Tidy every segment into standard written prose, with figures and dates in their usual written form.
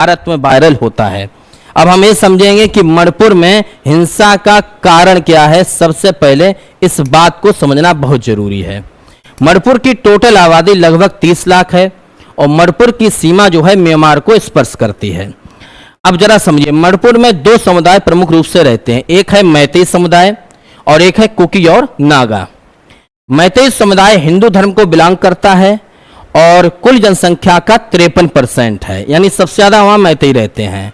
भारत में वायरल होता है। अब हम ये समझेंगे कि मणिपुर में हिंसा का कारण क्या है। सबसे पहले इस बात को समझना बहुत जरूरी है। मणिपुर की टोटल आबादी लगभग 30 लाख है और मणिपुर की सीमा जो है म्यांमार को स्पर्श करती है। अब जरा समझिए, मणिपुर में दो समुदाय प्रमुख रूप से रहते हैं, एक है मैतेई समुदाय और एक है कुकी और नागा। मैतेई समुदाय हिंदू धर्म को बिलोंग करता है और कुल जनसंख्या का 53% है, यानी सबसे ज्यादा वहां मैतेई रहते हैं।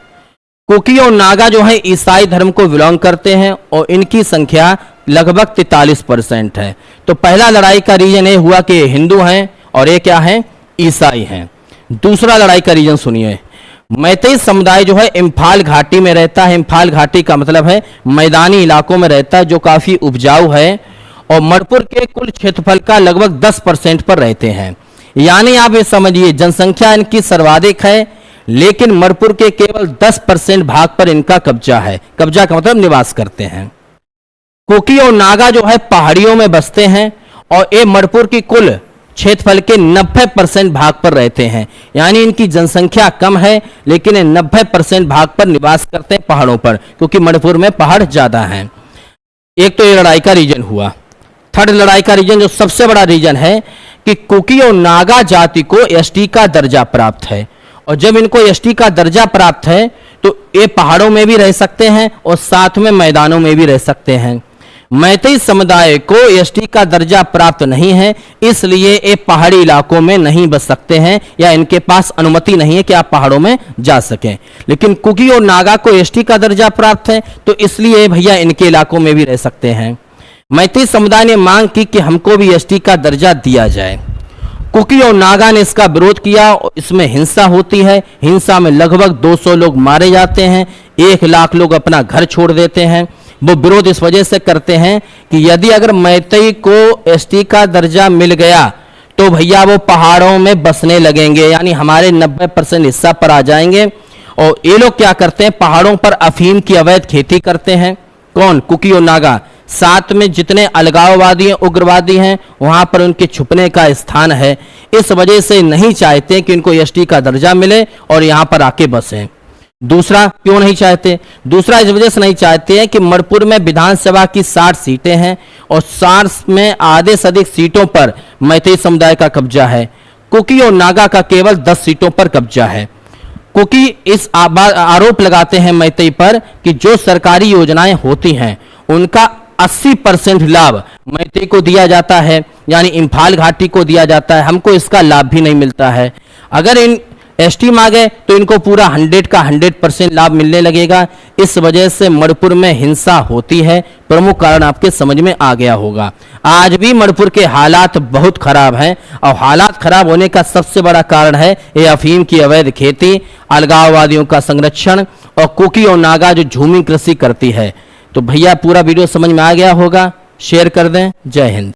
कुकी और नागा जो है ईसाई धर्म को बिलोंग करते हैं और इनकी संख्या लगभग 43% है। तो पहला लड़ाई का रीजन ये हुआ कि हिंदू हैं और ये क्या है, ईसाई हैं। दूसरा लड़ाई का रीजन सुनिए, मैतेई समुदाय जो है इम्फाल घाटी में रहता है। इम्फाल घाटी का मतलब है मैदानी इलाकों में रहता है जो काफी उपजाऊ है और मणिपुर के कुल क्षेत्रफल का लगभग 10% पर रहते हैं। यानी आप ये समझिए जनसंख्या इनकी सर्वाधिक है, लेकिन मणिपुर के केवल 10% भाग पर इनका कब्जा है। कब्जा का मतलब निवास करते हैं। कुकी और नागा जो है पहाड़ियों में बसते हैं और ये मणिपुर की कुल क्षेत्रफल के 90% भाग पर रहते हैं। यानी इनकी जनसंख्या कम है लेकिन ये 90% भाग पर निवास करते हैं पहाड़ों पर, क्योंकि मणिपुर में पहाड़ ज्यादा हैं। एक तो ये लड़ाई का रीजन हुआ। थर्ड लड़ाई का रीजन जो सबसे बड़ा रीजन है कि कुकी और नागा जाति को एसटी का दर्जा प्राप्त है और जब इनको एसटी का दर्जा प्राप्त है तो ये पहाड़ों में भी रह सकते हैं और साथ में मैदानों में भी रह सकते हैं। मैतेई समुदाय को एसटी का दर्जा प्राप्त नहीं है, इसलिए ये पहाड़ी इलाकों में नहीं बस सकते हैं या इनके पास अनुमति नहीं है कि आप पहाड़ों में जा सकें। लेकिन कुकी और नागा को एसटी का दर्जा प्राप्त है तो इसलिए भैया इनके इलाकों में भी रह सकते हैं। मैतेई समुदाय ने मांग की कि हमको भी एसटी का दर्जा दिया जाए। कुकी और नागा ने इसका विरोध किया और इसमें हिंसा होती है। हिंसा में लगभग 200 लोग मारे जाते हैं, 1 लाख लोग अपना घर छोड़ देते हैं। वो विरोध इस वजह से करते हैं कि यदि अगर मैतेई को एसटी का दर्जा मिल गया तो भैया वो पहाड़ों में बसने लगेंगे, यानी हमारे 90% हिस्सा पर आ जाएंगे। और ये लोग क्या करते हैं, पहाड़ों पर अफीम की अवैध खेती करते हैं। कौन, कुकी और नागा। साथ में जितने अलगाववादी हैं, उग्रवादी हैं, वहां पर उनके छुपने का स्थान है। इस वजह से नहीं चाहते कि इनको एसटी का दर्जा मिले और यहां पर आके बसें। दूसरा क्यों नहीं चाहते, दूसरा इस वजह से नहीं चाहते हैं कि मणिपुर में विधानसभा की 60 सीटें हैं और 60 में आधे से अधिक सीटों पर मैतेई समुदाय का कब्जा है। कुकी और नागा का केवल 10 सीटों पर कब्जा है। कुकी इस आरोप लगाते हैं मैतेई पर कि जो सरकारी योजनाएं होती हैं उनका 80% लाभ मैतेई को दिया जाता है, यानी इम्फाल घाटी को दिया जाता है, हमको इसका लाभ भी नहीं मिलता है। अगर इन एसटी मांगे तो इनको पूरा 100 का 100% लाभ मिलने लगेगा। इस वजह से मणिपुर में हिंसा होती है। प्रमुख कारण आपके समझ में आ गया होगा। आज भी मणिपुर के हालात बहुत खराब हैं और हालात खराब होने का सबसे बड़ा कारण है ये अफीम की अवैध खेती, अलगाववादियों का संरक्षण और कुकी और नागा जो झूमी कृषि करती है। तो भैया पूरा वीडियो समझ में आ गया होगा, शेयर कर दें। जय हिंद।